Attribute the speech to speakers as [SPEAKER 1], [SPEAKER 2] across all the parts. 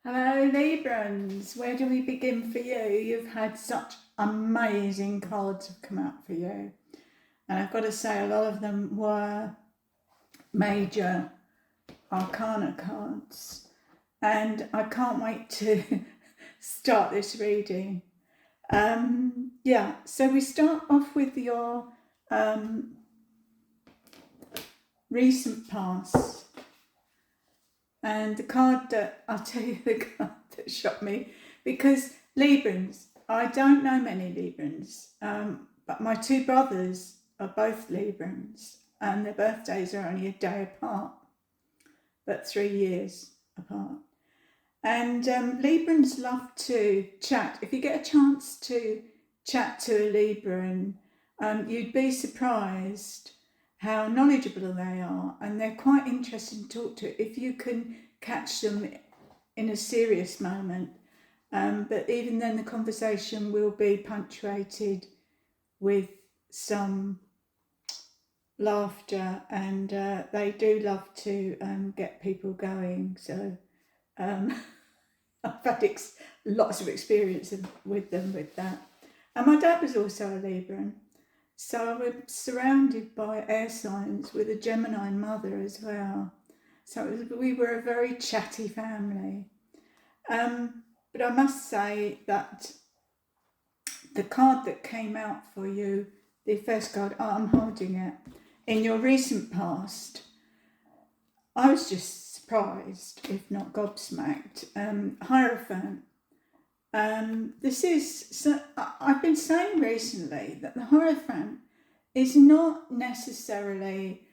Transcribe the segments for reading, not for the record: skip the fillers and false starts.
[SPEAKER 1] Hello Librans, where do we begin for you? You've had such amazing cards have come out for you. And I've got to say a lot of them were major arcana cards. And I can't wait to start this reading. So we start off with your recent past. And the card that, I'll tell you the card that shocked me, because Librans, I don't know many Librans, but my two brothers are both Librans and their birthdays are only a day apart, but 3 years apart. And Librans love to chat. If you get a chance to chat to a Libran, you'd be surprised how knowledgeable they are, and they're quite interesting to talk to if you can catch them in a serious moment. But even then the conversation will be punctuated with some laughter, and they do love to get people going. So I've had lots of experience with them with that. And my dad was also a Libran. So we're surrounded by air signs with a Gemini mother as well. So we were a very chatty family. But I must say that the card that came out for you, the first card, I'm holding it, in your recent past, I was just surprised, if not gobsmacked. Hierophant. I've been saying recently that the Hierophant is not necessarily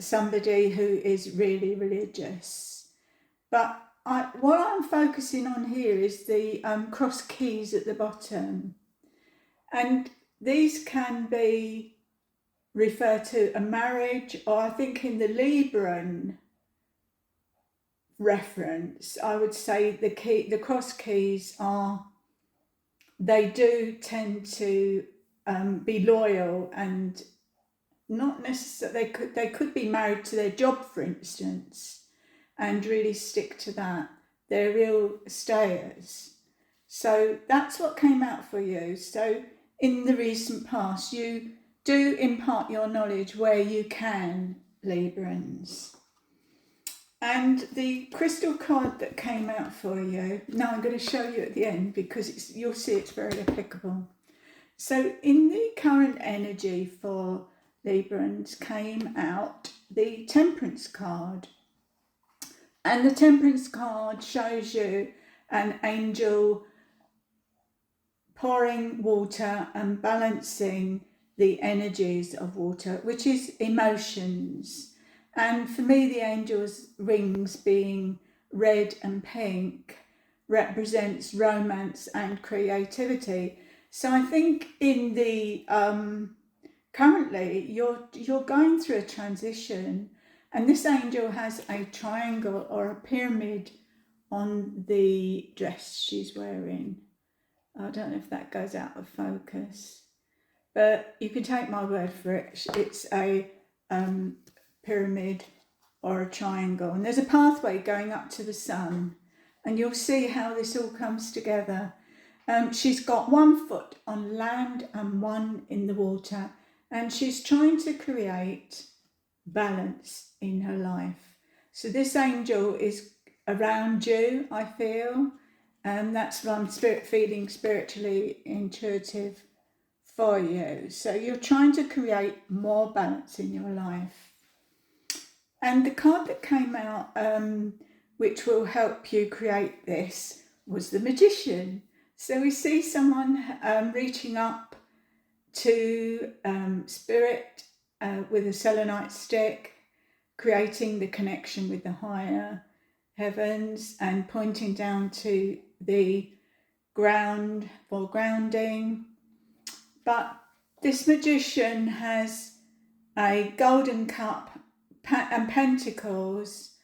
[SPEAKER 1] somebody who is really religious, but what I'm focusing on here is the cross keys at the bottom, and these can be referred to a marriage, or I think in the Libran reference, I would say the cross keys they do tend to be loyal, and not necessarily they could be married to their job, for instance, and really stick to that. They're real stayers. So that's what came out for you. So in the recent past, you do impart your knowledge where you can, Librans. And the crystal card that came out for you, now I'm going to show you at the end because you'll see it's very applicable. So in the current energy for Librans came out the Temperance card. And the Temperance card shows you an angel pouring water and balancing the energies of water, which is emotions. And for me, the angel's wings being red and pink represents romance and creativity. So I think in the currently you're going through a transition, and this angel has a triangle or a pyramid on the dress she's wearing. I don't know if that goes out of focus, but you can take my word for it. It's a pyramid or a triangle, and there's a pathway going up to the sun, and you'll see how this all comes together. She's got 1 foot on land and 1 in the water, and she's trying to create balance in her life. So this angel is around you, I feel, and that's what I'm feeling spiritually intuitive for you. So you're trying to create more balance in your life. And the card that came out, which will help you create this, was the Magician. So we see someone reaching up to spirit with a selenite stick, creating the connection with the higher heavens and pointing down to the ground for grounding. But this Magician has a golden cup and pentacles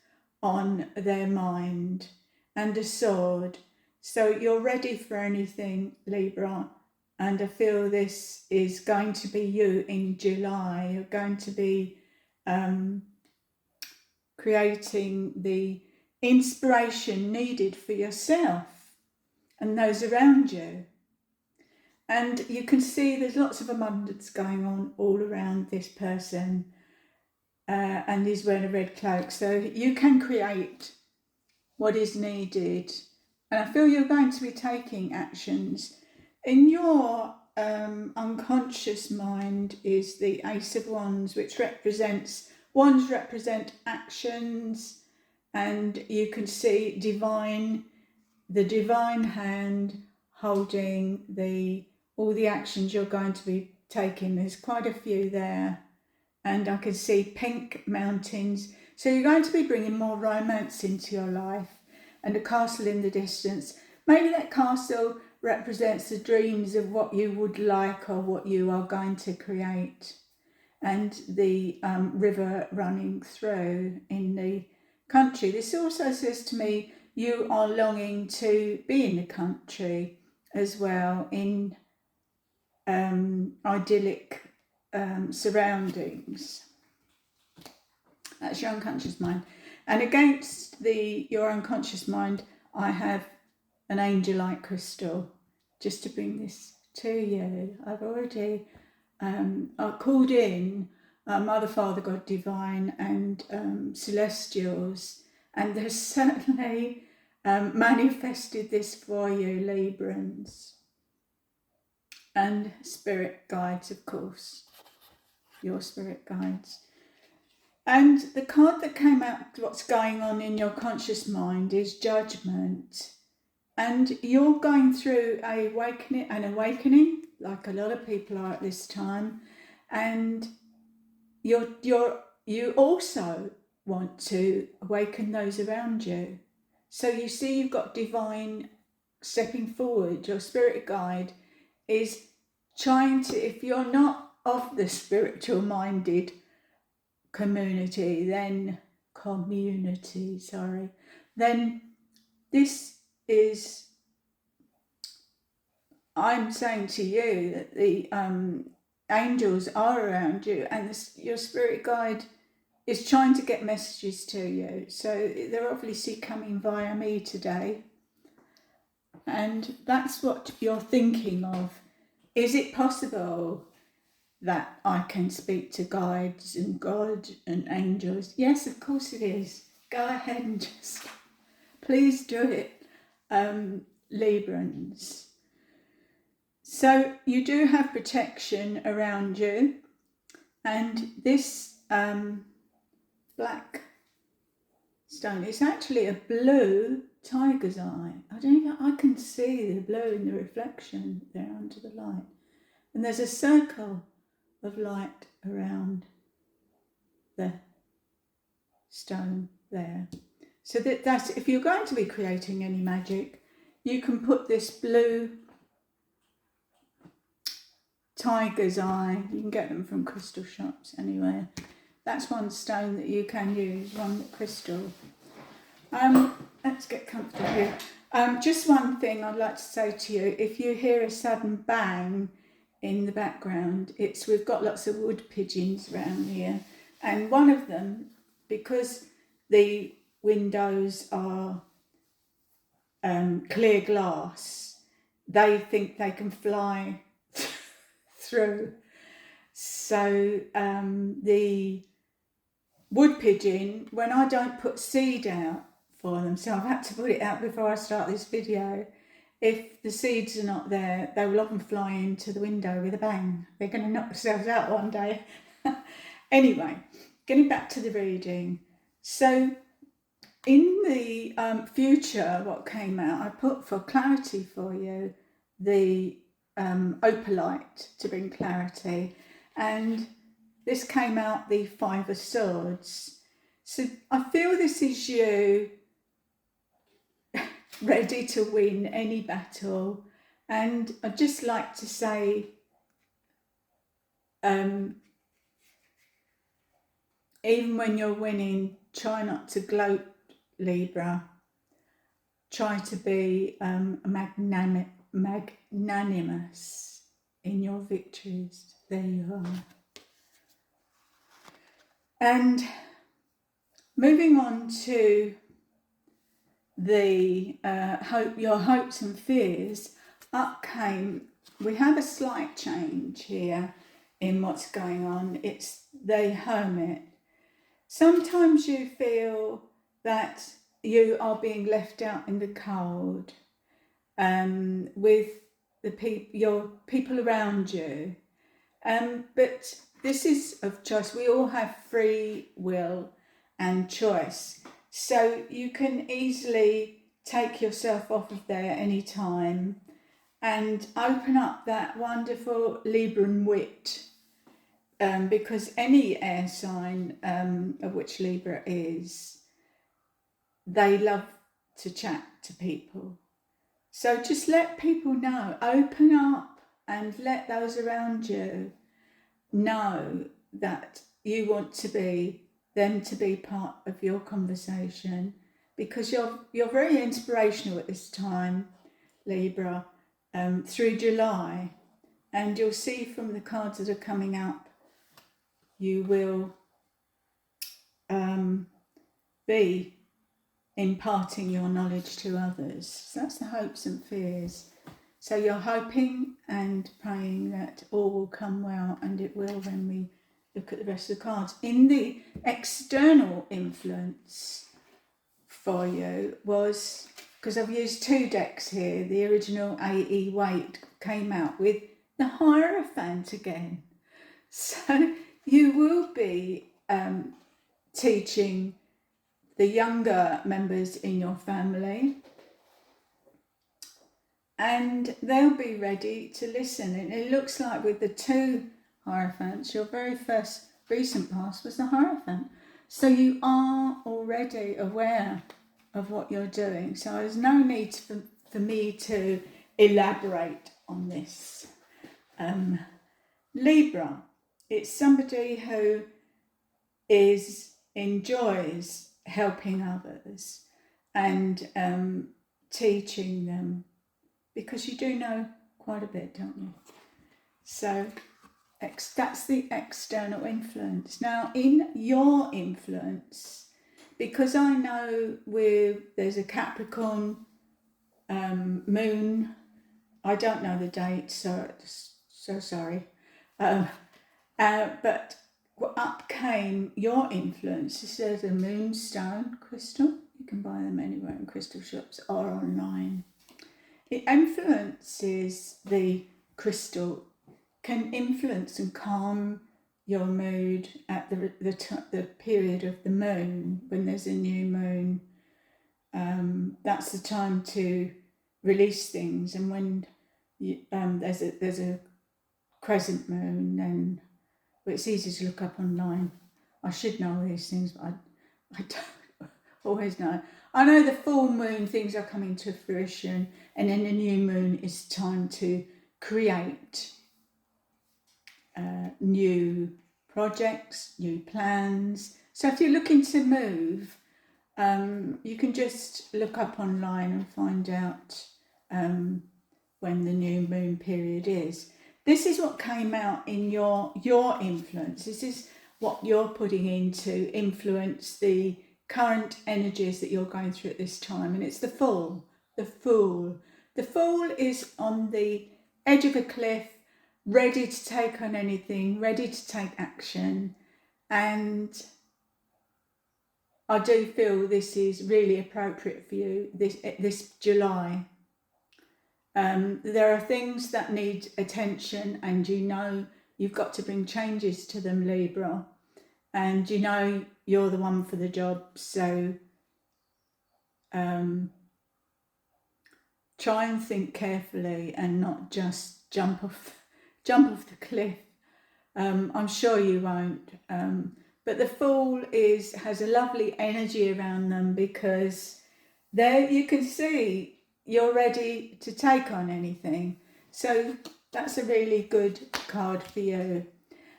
[SPEAKER 1] on their mind and a sword. So you're ready for anything, Libra, and I feel this is going to be you in July. You're going to be creating the inspiration needed for yourself and those around you. And you can see there's lots of abundance going on all around this person, and he's wearing a red cloak. So you can create what is needed. And I feel you're going to be taking actions. In your unconscious mind is the Ace of Wands, which wands represent actions, and you can see the divine hand holding all the actions you're going to be taking. There's quite a few there, and I can see pink mountains. So you're going to be bringing more romance into your life, and a castle in the distance. Maybe that castle represents the dreams of what you would like or what you are going to create, and the river running through in the country. This also says to me you are longing to be in the country as well, in idyllic surroundings. That's your unconscious mind. And against your unconscious mind, I have an angelite crystal, just to bring this to you. I've already called in Mother, Father, God Divine, and celestials, and they've certainly manifested this for you, Librans. And spirit guides, of course, your spirit guides. And the card that came out, what's going on in your conscious mind, is Judgment. And you're going through an awakening, like a lot of people are at this time. And you also want to awaken those around you. So you see you've got divine stepping forward. Your spirit guide is trying to, if you're not of the spiritual minded community, then this is, I'm saying to you that the angels are around you, and your spirit guide is trying to get messages to you. So they're obviously coming via me today. And that's what you're thinking of. Is it possible that I can speak to guides and God and angels? Yes, of course it is. Go ahead and just please do it, Librans. So you do have protection around you, and this black stone is actually a blue tiger's eye. I can see the blue in the reflection there under the light, and there's a circle of light around the stone there. So that's, if you're going to be creating any magic, you can put this blue tiger's eye, you can get them from crystal shops anywhere. That's one stone that you can use, one crystal. Let's get comfortable here. Just one thing I'd like to say to you: if you hear a sudden bang in the background, we've got lots of wood pigeons around here, and one of them, because the windows are clear glass, they think they can fly through. So the wood pigeon, when I don't put seed out for them, so I've had to put it out before I start this video, if the seeds are not there, they will often fly into the window with a bang. They're going to knock themselves out one day. Anyway, getting back to the reading. So in the future, what came out, I put for clarity for you the opalite to bring clarity, and this came out the Five of Swords. So I feel this is you ready to win any battle, and I'd just like to say even when you're winning, try not to gloat, Libra. Try to be magnanimous in your victories. There you are. And moving on to the your hopes and fears, we have a slight change here in what's going on. It's the Hermit. Sometimes you feel that you are being left out in the cold with your people around you. But this is of choice. We all have free will and choice. So you can easily take yourself off of there any time and open up that wonderful Libran wit. Because any air sign, of which Libra is, they love to chat to people. So just let people know, open up and let those around you know that you want them to be part of your conversation, because you're very inspirational at this time, Libra, through July, and you'll see from the cards that are coming up, you will be imparting your knowledge to others. So that's the hopes and fears. So you're hoping and praying that all will come well, and it will when we look at the rest of the cards. In the external influence for you was, because I've used 2 decks here, the original A.E. Waite came out with the Hierophant again. So you will be teaching the younger members in your family, and they'll be ready to listen. And it looks like with the 2 Hierophants, your very first recent past was the Hierophant. So you are already aware of what you're doing. So there's no need for me to elaborate on this. Libra, it's somebody who enjoys helping others and teaching them, because you do know quite a bit, don't you? So that's the external influence. Now, in your influence, because I know there's a Capricorn moon, I don't know the date, so sorry. But up came your influence. This is a moonstone crystal. You can buy them anywhere in crystal shops or online. It influences the crystal, can influence and calm your mood at the period of the moon, when there's a new moon. That's the time to release things, and when there's a crescent moon, then it's easy to look up online. I should know these things, but I don't always know. I know the full moon, things are coming to fruition, and then the new moon is time to create new projects, new plans. So if you're looking to move, you can just look up online and find out when the new moon period is. This is what came out in your influence. This is what you're putting in to influence the current energies that you're going through at this time. And it's the Fool. The Fool. The Fool is on the edge of a cliff, ready to take on anything, ready to take action. And I do feel this is really appropriate for you this July. There are things that need attention, and you know you've got to bring changes to them, Libra, and you know you're the one for the job. So try and think carefully and not just jump off the cliff. I'm sure you won't. But the Fool has a lovely energy around them, because there you can see you're ready to take on anything. So that's a really good card for you.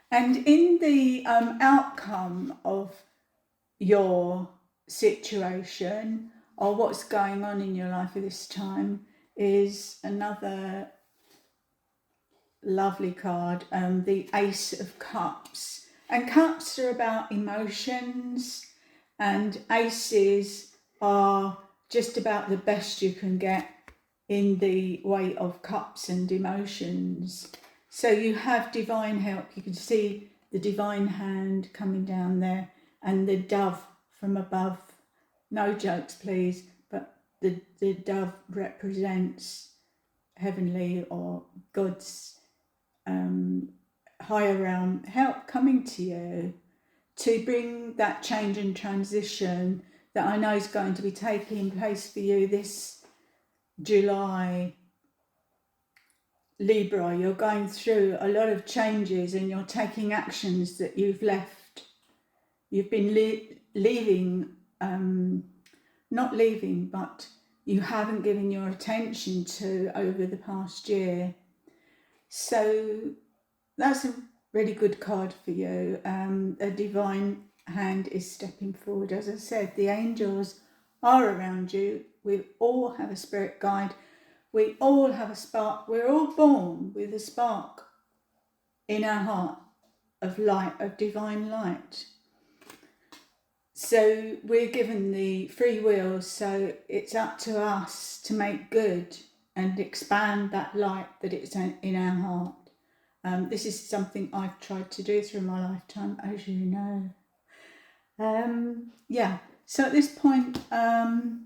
[SPEAKER 1] And in the outcome of your situation, or what's going on in your life at this time, is another lovely card, the Ace of Cups. And cups are about emotions, and aces are just about the best you can get in the way of cups and emotions. So you have divine help. You can see the divine hand coming down there and the dove from above. No jokes, please, but the dove represents heavenly or God's higher realm help coming to you to bring that change and transition that I know is going to be taking place for you this July. Libra, you're going through a lot of changes and you're taking actions that you've left. You've been leaving, not leaving, but you haven't given your attention to over the past year. So that's a really good card for you. A divine hand is stepping forward. As I said, the angels are around you. We all have a spirit guide. We all have a spark. We're all born with a spark in our heart of light, of divine light. So we're given the free will, so it's up to us to make good and expand that light that it's in our heart. This is something I've tried to do through my lifetime, as you know. So at this point, I'll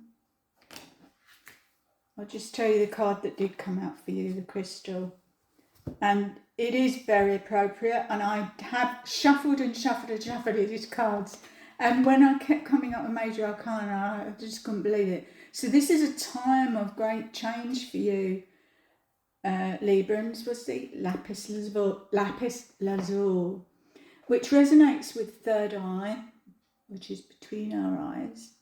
[SPEAKER 1] just tell you the card that did come out for you, the crystal. And it is very appropriate, and I have shuffled these cards. And when I kept coming up with Major Arcana, I just couldn't believe it. So this is a time of great change for you, Librans. Was the lapis lazuli, which resonates with third eye, which is between our eyes.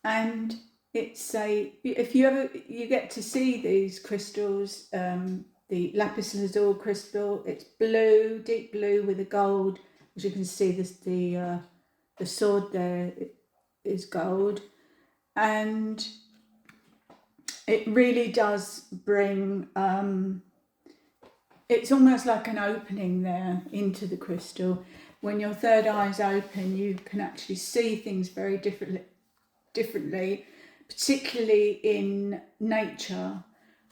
[SPEAKER 1] And it's if you get to see these crystals, the lapis lazuli crystal, it's blue, deep blue with a gold. As you can see, the sword there is gold, and it really does bring, it's almost like an opening there into the crystal. When your third eye is open, you can actually see things very differently, particularly in nature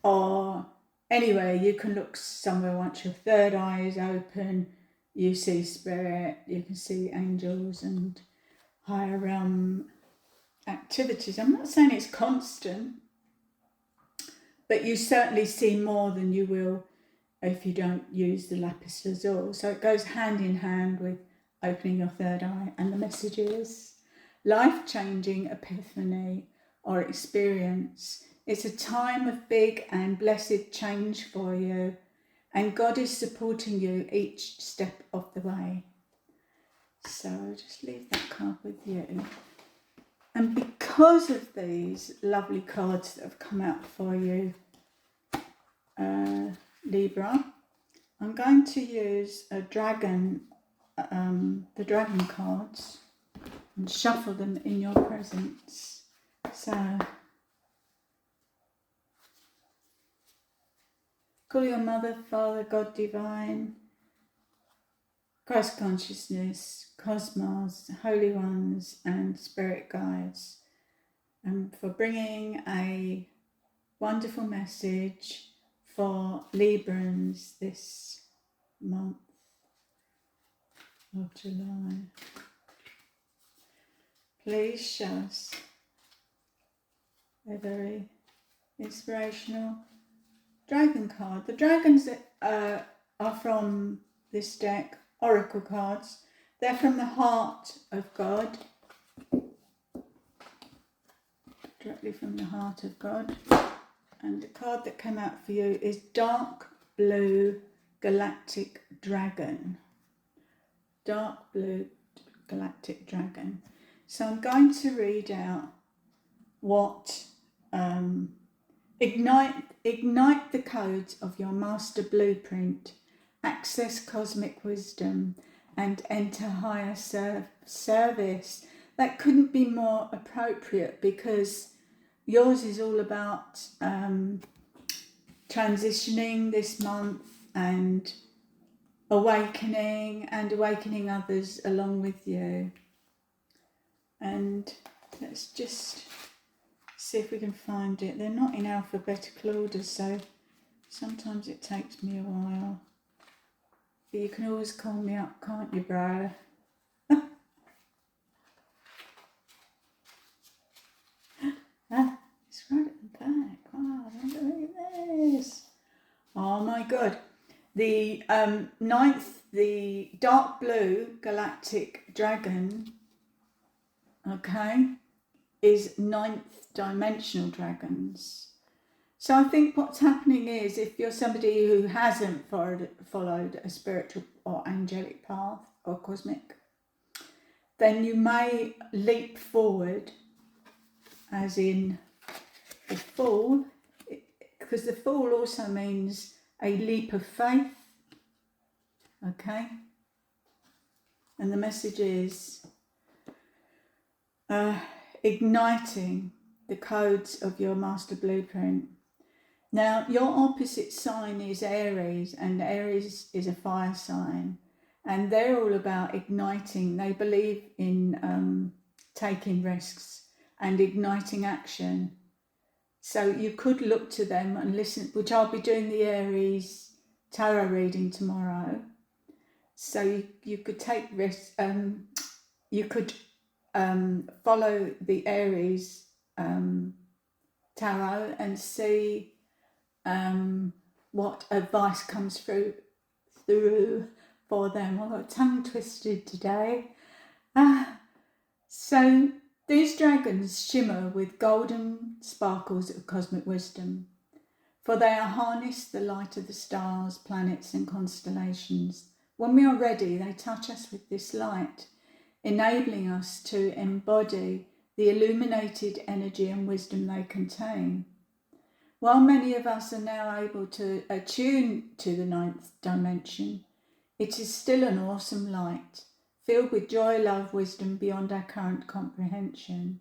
[SPEAKER 1] or anywhere. You can look somewhere once your third eye is open. You see spirit, you can see angels and higher realm activities. I'm not saying it's constant, but you certainly see more than you will if you don't use the lapis lazuli. So it goes hand in hand with opening your third eye, and the message is life-changing epiphany or experience. It's a time of big and blessed change for you, and God is supporting you each step of the way. So I'll just leave that card with you. And because of these lovely cards that have come out for you, Libra, I'm going to use a dragon, the dragon cards, and shuffle them in your presence. So call your Mother, Father, God Divine, Christ Consciousness, Cosmos, Holy Ones and Spirit Guides, for bringing a wonderful message for Librans this month of July. Please show us a very inspirational dragon card. The dragons that are from this deck, oracle cards, they're from the heart of God, directly from the heart of God. And the card that came out for you is Dark Blue Galactic Dragon. Dark Blue Galactic Dragon. So I'm going to read out what ignite the codes of your master blueprint, access cosmic wisdom, and enter higher service. That couldn't be more appropriate, because yours is all about transitioning this month and awakening others along with you. And let's just see if we can find it. They're not in alphabetical order, so sometimes it takes me a while. But you can always call me up, can't you, bro? It's right at the back. Wow, look at this. Oh my God. The ninth, the dark blue galactic dragon, okay, is ninth dimensional dragons. So I think what's happening is, if you're somebody who hasn't followed a spiritual or angelic path or cosmic, then you may leap forward, as in the fall, because the fall also means a leap of faith, okay? And the message is igniting the codes of your master blueprint. Now, your opposite sign is Aries, and Aries is a fire sign, and they're all about igniting. They believe in taking risks and igniting action. So you could look to them and listen, which I'll be doing the Aries tarot reading tomorrow. So you could take risks, you could follow the Aries tarot and see what advice comes through for them. I got tongue twisted today. So these dragons shimmer with golden sparkles of cosmic wisdom, for they are harnessed the light of the stars, planets and constellations. When we are ready, they touch us with this light, enabling us to embody the illuminated energy and wisdom they contain. While many of us are now able to attune to the ninth dimension, it is still an awesome light, filled with joy, love, wisdom beyond our current comprehension.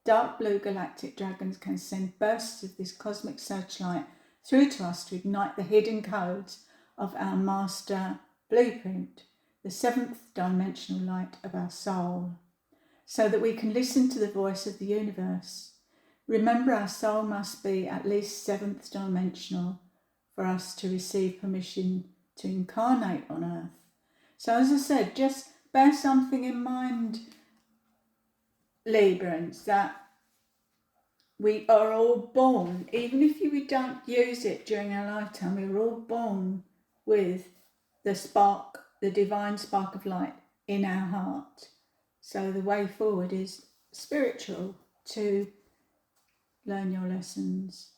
[SPEAKER 1] Dark blue galactic dragons can send bursts of this cosmic searchlight through to us to ignite the hidden codes of our master blueprint, the seventh dimensional light of our soul, so that we can listen to the voice of the universe. Remember, our soul must be at least seventh dimensional for us to receive permission to incarnate on Earth. So as I said, just bear something in mind, Librans, that we are all born, even if we don't use it during our lifetime, we're all born with the spark, the divine spark of light in our heart. So the way forward is spiritual, to learn your lessons.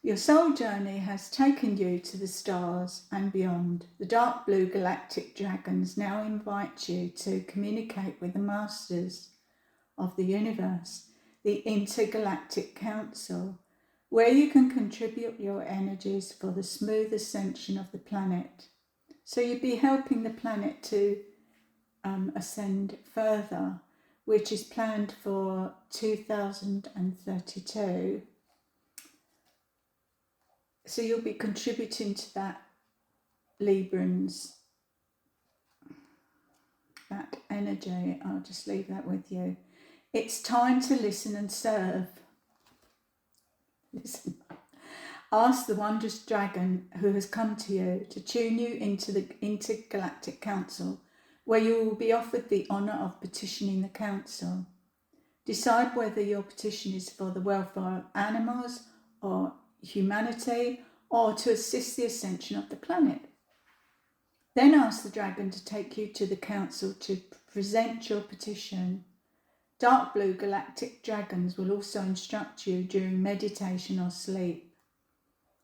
[SPEAKER 1] Your soul journey has taken you to the stars and beyond. The dark blue galactic dragons now invite you to communicate with the masters of the universe, the Intergalactic Council, where you can contribute your energies for the smooth ascension of the planet. So you'd be helping the planet to ascend further, which is planned for 2032. So you'll be contributing to that, Librans, that energy. I'll just leave that with you. It's time to listen and serve. Listen. Ask the wondrous dragon who has come to you to tune you into the Intergalactic Council, where you will be offered the honour of petitioning the council. Decide whether your petition is for the welfare of animals or humanity, or to assist the ascension of the planet. Then ask the dragon to take you to the council to present your petition. Dark blue galactic dragons will also instruct you during meditation or sleep.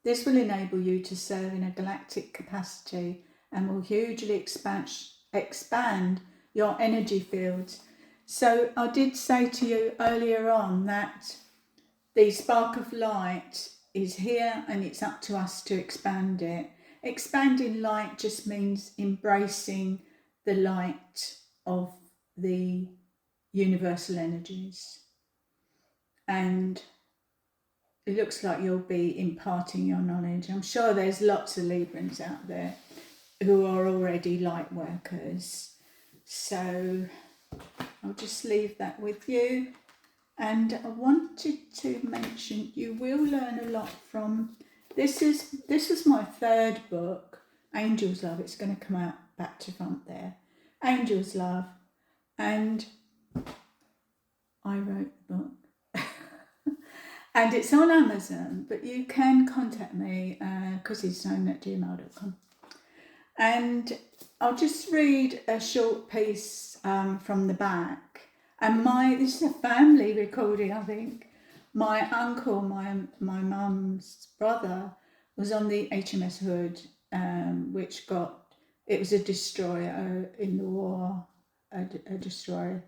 [SPEAKER 1] This will enable you to serve in a galactic capacity and will hugely expand your energy fields. So I did say to you earlier on that the spark of light is here and it's up to us to expand it. Expanding light just means embracing the light of the universal energies. And it looks like you'll be imparting your knowledge. I'm sure there's lots of Librans out there who are already light workers. So I'll just leave that with you. And I wanted to mention, you will learn a lot from, this is my third book, Angel's Love. It's going to come out back to front there. Angel's Love. And I wrote the book. And it's on Amazon, but you can contact me, chrissystone@gmail.com. And I'll just read a short piece from the back. And this is a family recording, I think. My uncle, my mum's brother, was on the HMS Hood, it was a destroyer in the war, a destroyer,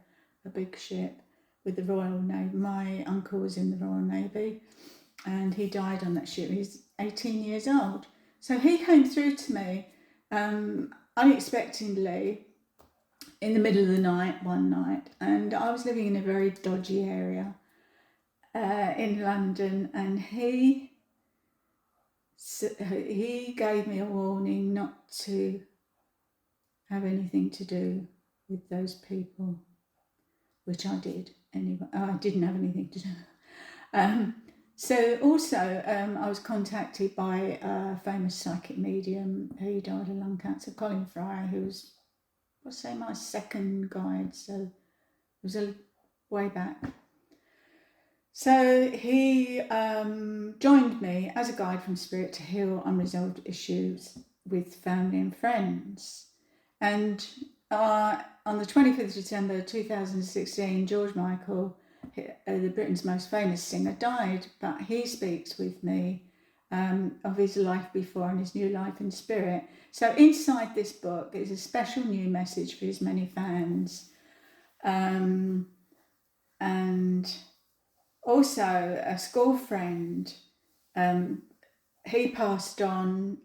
[SPEAKER 1] a big ship with the Royal Navy. My uncle was in the Royal Navy and he died on that ship. He's 18 years old. So he came through to me unexpectedly in the middle of the night one night, and I was living in a very dodgy area in London, and he gave me a warning not to have anything to do with those people, which I did anyway. I didn't have anything to do. So also I was contacted by a famous psychic medium who died of lung cancer, Colin Fry, who was, I'll say, my second guide, so it was way back. So he joined me as a guide from Spirit to heal unresolved issues with family and friends. And on the 25th of December 2016, George Michael, the Britain's most famous singer, died, but he speaks with me of his life before and his new life in spirit. So inside this book is a special new message for his many fans. And also a school friend, he passed on,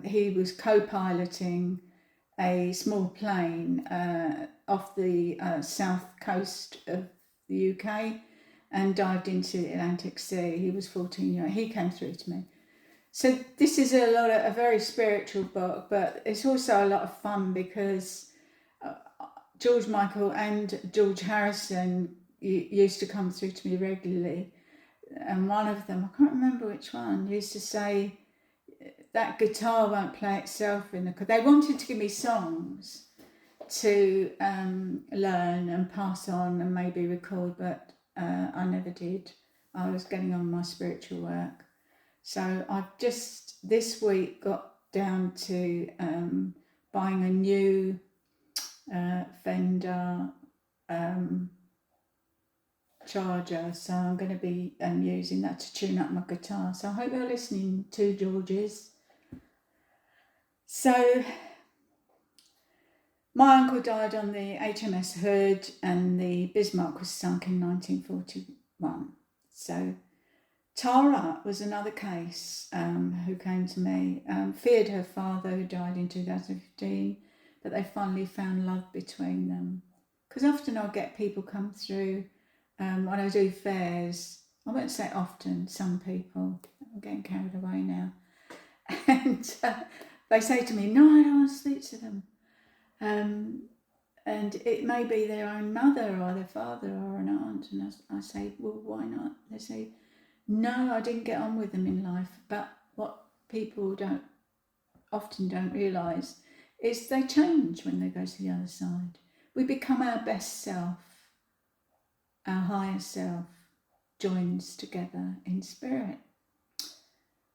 [SPEAKER 1] he was co-piloting a small plane off the south coast of the UK and dived into the Atlantic Sea. He was 14 years old. He came through to me. So this is a very spiritual book, but it's also a lot of fun because George Michael and George Harrison used to come through to me regularly. And one of them, I can't remember which one, used to say, that guitar won't play itself in the... They wanted to give me songs to learn and pass on and maybe record, but I never did. I was getting on my spiritual work. So I've just this week got down to buying a new Fender charger. So I'm going to be using that to tune up my guitar. So I hope you're listening to George's. So my uncle died on the HMS Hood and the Bismarck was sunk in 1941. So Tara was another case who came to me, feared her father who died in 2015, but they finally found love between them. Because often I'll get people come through when I do fairs. I won't say often, some people, I'm getting carried away now. And they say to me, no, I don't want to speak to them. And it may be their own mother or their father or an aunt. And I say, well, why not? They say, no, I didn't get on with them in life. But what people often don't realise is they change when they go to the other side. We become our best self. Our higher self joins together in spirit.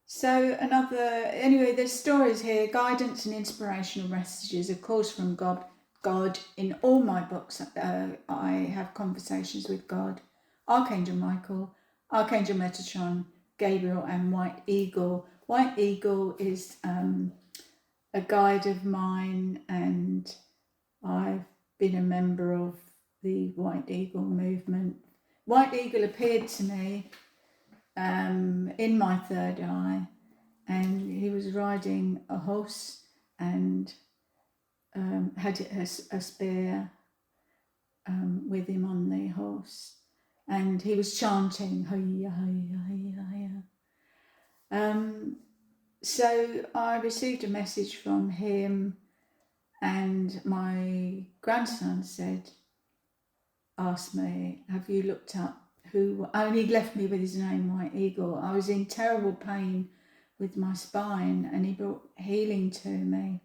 [SPEAKER 1] So anyway, there's stories here, guidance and inspirational messages, of course, from God. In all my books, I have conversations with God, Archangel Michael, Archangel Metatron, Gabriel, and White Eagle. White Eagle is a guide of mine, and I've been a member of the White Eagle movement. White Eagle appeared to me in my third eye, and he was riding a horse and had a spear with him on the horse, and he was chanting "Hiya, hiya, hiya, hiya." So I received a message from him, and my grandson asked me, have you looked up who only left me with his name, White Eagle. I was in terrible pain with my spine, and he brought healing to me.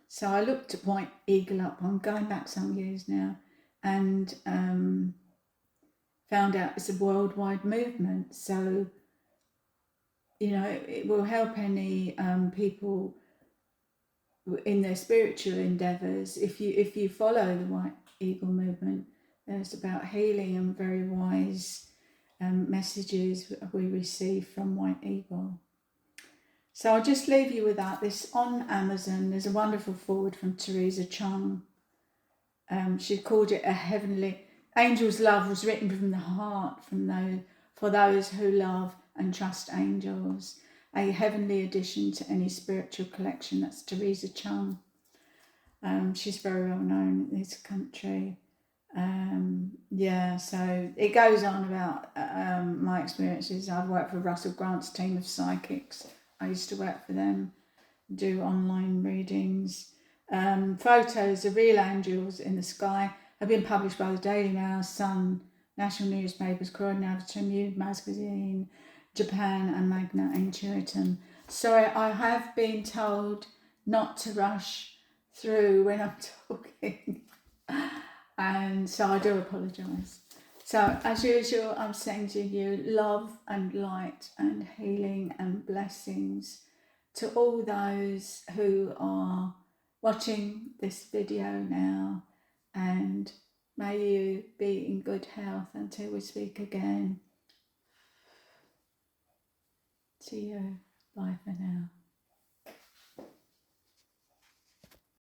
[SPEAKER 1] So I looked at White Eagle up. I'm going back some years now, and found out it's a worldwide movement. So, you know, it will help any people in their spiritual endeavours. If you follow the White Eagle movement, there's about healing and very wise messages we receive from White Eagle. So I'll just leave you with that. This on Amazon. There's a wonderful foreword from Teresa Chung. She called it a heavenly angel's love was written from the heart for those who love and trust angels. A heavenly addition to any spiritual collection. That's Teresa Chung. She's very well known in this country. So it goes on about my experiences. I've worked for Russell Grant's team of psychics. I used to work for them, do online readings. Photos of real angels in the sky have been published by the Daily Mail, Sun, national newspapers, Coronation Muse magazine, Japan, and Magna Intuitum. So I have been told not to rush through when I'm talking, and so I do apologise. So as usual, I'm sending you love and light and healing and blessings to all those who are watching this video now, and may you be in good health until we speak again. See you. Bye for now.